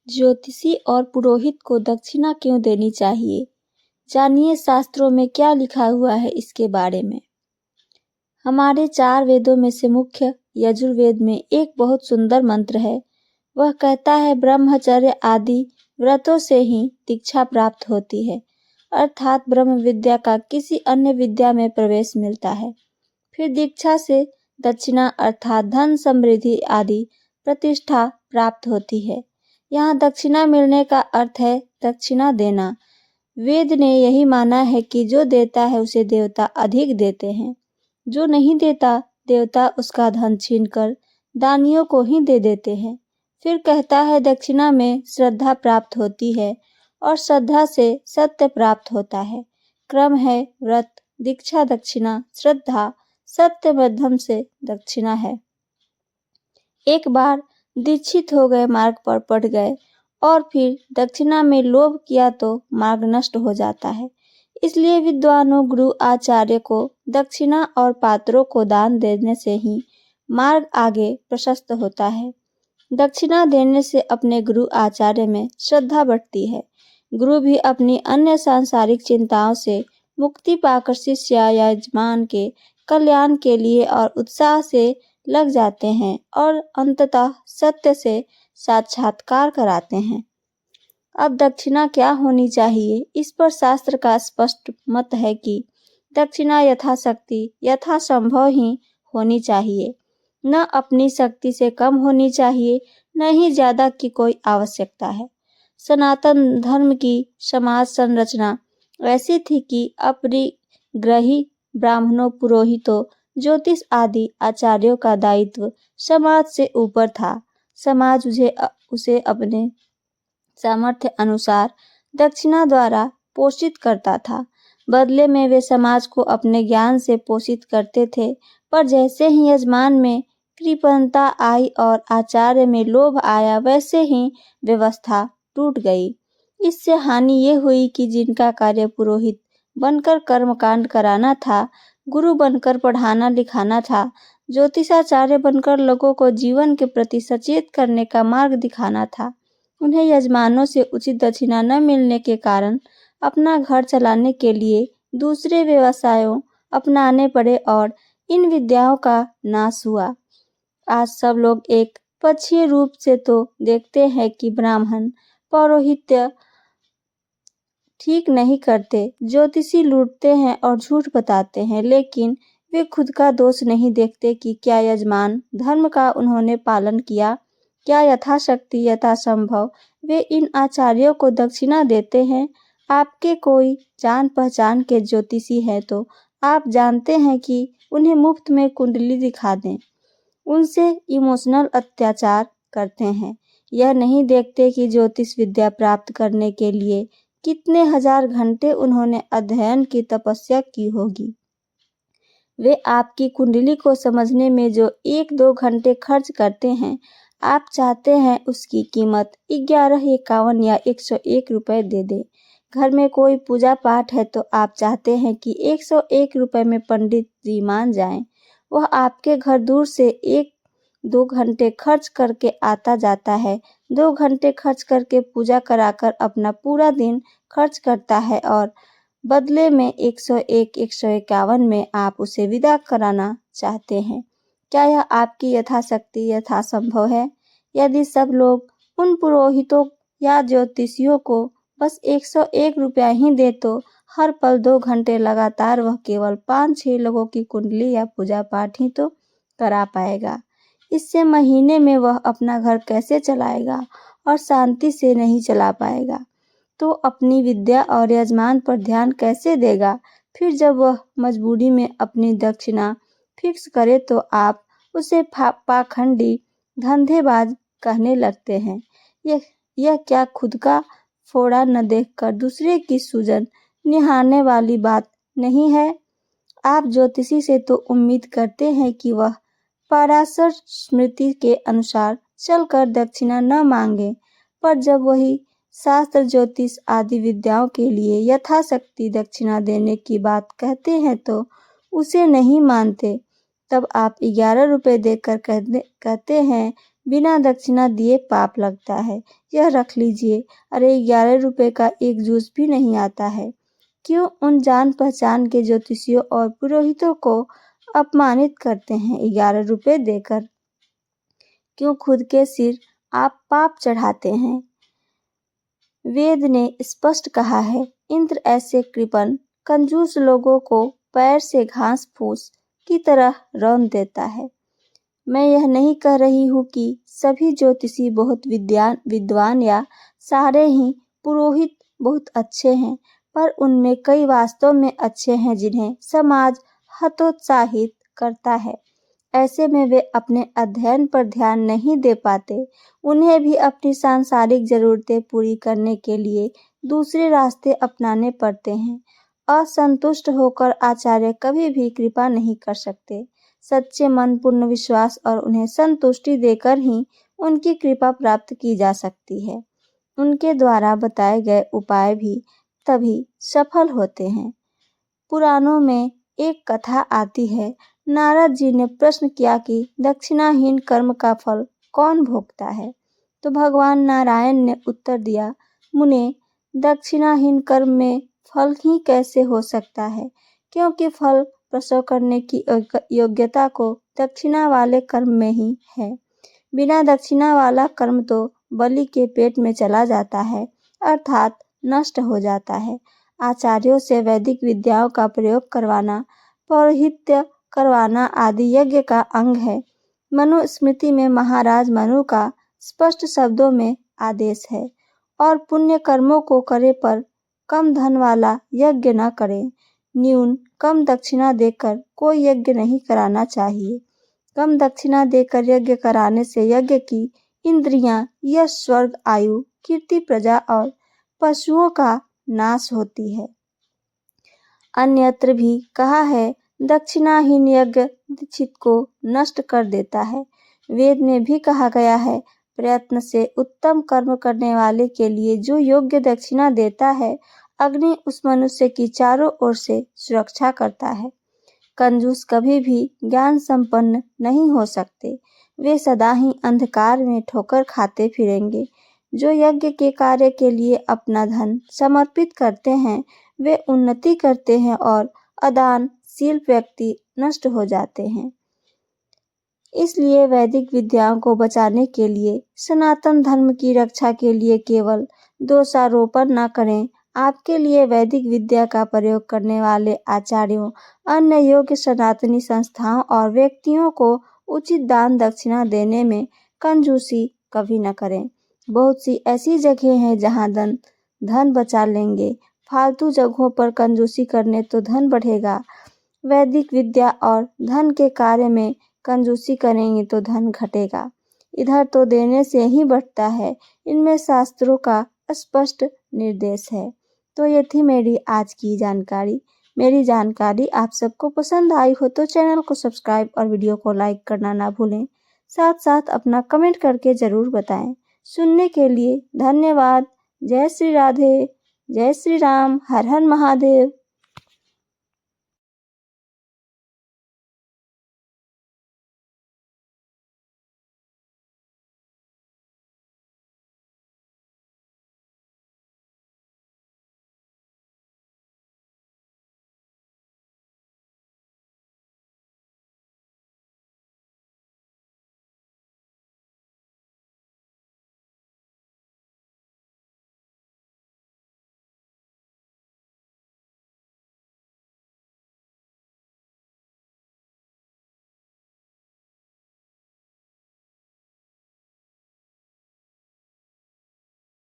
ज्योतिषी और पुरोहित को दक्षिणा क्यों देनी चाहिए? जानिए शास्त्रों में क्या लिखा हुआ है इसके बारे में। हमारे 4 वेदों में से मुख्य यजुर्वेद में एक बहुत सुंदर मंत्र है। वह कहता है ब्रह्मचर्य आदि व्रतों से ही दीक्षा प्राप्त होती है, अर्थात ब्रह्म विद्या का किसी अन्य विद्या में प्रवेश मिलता है। फिर दीक्षा से दक्षिणा अर्थात धन समृद्धि आदि प्रतिष्ठा प्राप्त होती है। यहाँ दक्षिणा मिलने का अर्थ है दक्षिणा देना। वेद ने यही माना है कि जो देता है उसे देवता अधिक देते हैं, जो नहीं देता देवता उसका धन छीनकर दानियों को ही दे देते हैं। फिर कहता है दक्षिणा में श्रद्धा प्राप्त होती है और श्रद्धा से सत्य प्राप्त होता है। क्रम है व्रत, दीक्षा, दक्षिणा, श्रद्धा, सत्य मध्यम से दक्षिणा है। एक बार दीक्षित हो गए, मार्ग पर पड़ गए और फिर दक्षिणा में लोभ किया तो मार्ग नष्ट हो जाता है। इसलिए विद्वानों, गुरु, आचार्य को दक्षिणा और पात्रों को दान देने से ही मार्ग आगे प्रशस्त होता है। दक्षिणा देने से अपने गुरु आचार्य में श्रद्धा बढ़ती है। गुरु भी अपनी अन्य सांसारिक चिंताओं से मुक्ति पाकर शिष्य या यजमान के कल्याण के लिए और उत्साह से लग जाते हैं और अंततः सत्य से साक्षात्कार कराते हैं। अब दक्षिणा क्या होनी चाहिए, इस पर शास्त्र का स्पष्ट मत है कि दक्षिणा यथाशक्ति यथासंभव ही होनी चाहिए। न अपनी शक्ति से कम होनी चाहिए, न ही ज्यादा की कोई आवश्यकता है। सनातन धर्म की समाज संरचना ऐसी थी कि अपरिग्रही ब्राह्मणों, पुरोहितों, ज्योतिष आदि आचार्यों का दायित्व समाज से ऊपर था। समाज उसे अपने सामर्थ्य अनुसार दक्षिणा द्वारा पोषित करता था। बदले में वे समाज को अपने ज्ञान से पोषित करते थे, पर जैसे ही यजमान में कृपणता आई और आचार्य में लोभ आया, वैसे ही व्यवस्था टूट गई। इससे हानि ये हुई कि जिनका कार्य पुरोहित बनकर कर्मकांड कराना था, गुरु बनकर पढ़ाना लिखाना था, ज्योतिषाचार्य बनकर लोगों को जीवन के प्रति सचेत करने का मार्ग दिखाना था, उन्हें यजमानों से उचित दक्षिणा न मिलने के कारण अपना घर चलाने के लिए दूसरे व्यवसायों अपनाने पड़े और इन विद्याओं का नाश हुआ। आज सब लोग एक पक्षीय रूप से तो देखते हैं कि ब्राह्मण पौरोहित्य ठीक नहीं करते, ज्योतिषी लूटते हैं और झूठ बताते हैं, लेकिन वे खुद का दोष नहीं देखते कि क्या यजमान धर्म का उन्होंने पालन किया, क्या यथाशक्ति यथासंभव वे इन आचार्यों को दक्षिणा देते हैं। आपके कोई जान पहचान के ज्योतिषी हैं तो आप जानते हैं कि उन्हें मुफ्त में कुंडली दिखा दें, उनसे इमोशनल अत्याचार करते हैं। यह नहीं देखते कि ज्योतिष विद्या प्राप्त करने के लिए कितने हजार घंटे उन्होंने अध्ययन की तपस्या की होगी। वे आपकी कुंडली को समझने में जो 1-2 घंटे खर्च करते हैं, आप चाहते हैं उसकी कीमत 1151 या 101 रुपये दे दें। घर में कोई पूजा पाठ है तो आप चाहते हैं कि 101 रुपये में पंडित जी मान जाएं। वह आपके घर दूर से 1-2 घंटे खर्च करके आता जाता है, 2 घंटे खर्च करके पूजा कराकर अपना पूरा दिन खर्च करता है और बदले में 101-151 में आप उसे विदा कराना चाहते हैं। क्या यह आपकी यथाशक्ति यथासंभव है? यदि सब लोग उन पुरोहितों या ज्योतिषियों को बस 101 रुपया ही दे तो हर पल 2 घंटे लगातार वह केवल 5-6 लोगों की कुंडली या पूजा पाठ ही तो करा पाएगा। इससे महीने में वह अपना घर कैसे चलाएगा और शांति से नहीं चला पाएगा, तो अपनी विद्या और यजमान पर ध्यान कैसे देगा। फिर जब वह मजबूरी में अपनी दक्षिणा फिक्स करे तो आप उसे पाखंडी, धंधेबाज कहने लगते हैं। यह क्या खुद का फोड़ा न देखकर दूसरे की सूजन निहारने वाली बात नहीं है? आप ज्योतिषी से तो उम्मीद करते हैं कि वह पराशर स्मृति के अनुसार चलकर दक्षिणा न मांगे, पर जब वही शास्त्र ज्योतिष आदि विद्याओं के लिए यथाशक्ति दक्षिणा देने की बात कहते हैं तो उसे नहीं मानते। तब आप 11 रुपये देकर कहते हैं बिना दक्षिणा दिए पाप लगता है। यह रख लीजिए। अरे 11 रुपए का एक जूस भी नहीं आता है। क्यों उन जान पहचान के ज्योतिषियों और पुरोहितों को अपमानित करते हैं 11 रुपए देकर? क्यों खुद के सिर आप पाप चढ़ाते हैं? वेद ने स्पष्ट कहा है, इंद्र ऐसे कृपण कंजूस लोगों को पैर से घास फूस की तरह रौंद देता है। मैं यह नहीं कह रही हूँ कि सभी ज्योतिषी बहुत विद्वान या सारे ही पुरोहित बहुत अच्छे हैं, पर उनमें कई वास्तव में अच्छे हैं जिन्हें समाज हतोत्साहित करता है। ऐसे में वे अपने अध्ययन पर ध्यान नहीं दे पाते। उन्हें भी अपनी सांसारिक जरूरतें पूरी करने के लिए दूसरे रास्ते अपनाने पड़ते हैं। असंतुष्ट होकर आचार्य कभी भी कृपा नहीं कर सकते। सच्चे मन, पूर्ण विश्वास और उन्हें संतुष्टि देकर ही उनकी कृपा प्राप्त की जा सकती है। उनके द्वारा बताए गए उपाय भी तभी सफल होते हैं। पुराणों में एक कथा आती है। नारद जी ने प्रश्न किया कि दक्षिणाहीन कर्म का फल कौन भोगता है? तो भगवान नारायण ने उत्तर दिया, मुने, दक्षिणाहीन कर्म में फल ही कैसे हो सकता है, क्योंकि फल प्रसव करने की योग्यता को दक्षिणा वाले कर्म में ही है। बिना दक्षिणा वाला कर्म तो बलि के पेट में चला जाता है, अर्थात नष्ट हो जाता है। आचार्यों से वैदिक विद्याओं का प्रयोग करवाना, पौरोहित्य करवाना आदि यज्ञ का अंग है। मनुस्मृति में महाराज मनु का स्पष्ट शब्दों में आदेश है, और पुण्य कर्मों को करे पर कम धन वाला यज्ञ न करें। न्यून कम दक्षिणा देकर कोई यज्ञ नहीं कराना चाहिए। कम दक्षिणा देकर यज्ञ कराने से यज्ञ की इंद्रियां, यश, स्वर्ग, आयु, कीर्ति, प्रजा और पशुओं का नाश होती है। अन्यत्र भी कहा है, दक्षिणाहीन यज्ञ दीक्षित को नष्ट कर देता है। वेद में भी कहा गया है, प्रयत्न से उत्तम कर्म करने वाले के लिए जो योग्य दक्षिणा देता है, अग्नि उस मनुष्य की चारों ओर से सुरक्षा करता है। कंजूस कभी भी ज्ञान संपन्न नहीं हो सकते। वे सदा ही अंधकार में ठोकर खाते फिरेंगे। जो यज्ञ के कार्य के लिए अपना धन समर्पित करते हैं, वे उन्नति करते हैं और अदानशील व्यक्ति नष्ट हो जाते हैं। इसलिए वैदिक विद्याओं को बचाने के लिए, सनातन धर्म की रक्षा के लिए केवल दोषारोपण न करें। आपके लिए वैदिक विद्या का प्रयोग करने वाले आचार्यों, अन्य योग्य सनातनी संस्थाओं और व्यक्तियों को उचित दान दक्षिणा देने में कंजूसी कभी न करें। बहुत सी ऐसी जगह हैं जहां धन बचा लेंगे। फालतू जगहों पर कंजूसी करने तो धन बढ़ेगा। वैदिक विद्या और धन के कार्य में कंजूसी करेंगे तो धन घटेगा। इधर तो देने से ही बढ़ता है। इनमें शास्त्रों का स्पष्ट निर्देश है। तो ये थी मेरी आज की जानकारी। मेरी जानकारी आप सबको पसंद आई हो तो चैनल को सब्सक्राइब और वीडियो को लाइक करना ना भूलें। साथ साथ अपना कमेंट करके ज़रूर बताएं। सुनने के लिए धन्यवाद। जय श्री राधे, जय श्री राम, हर हर महादेव।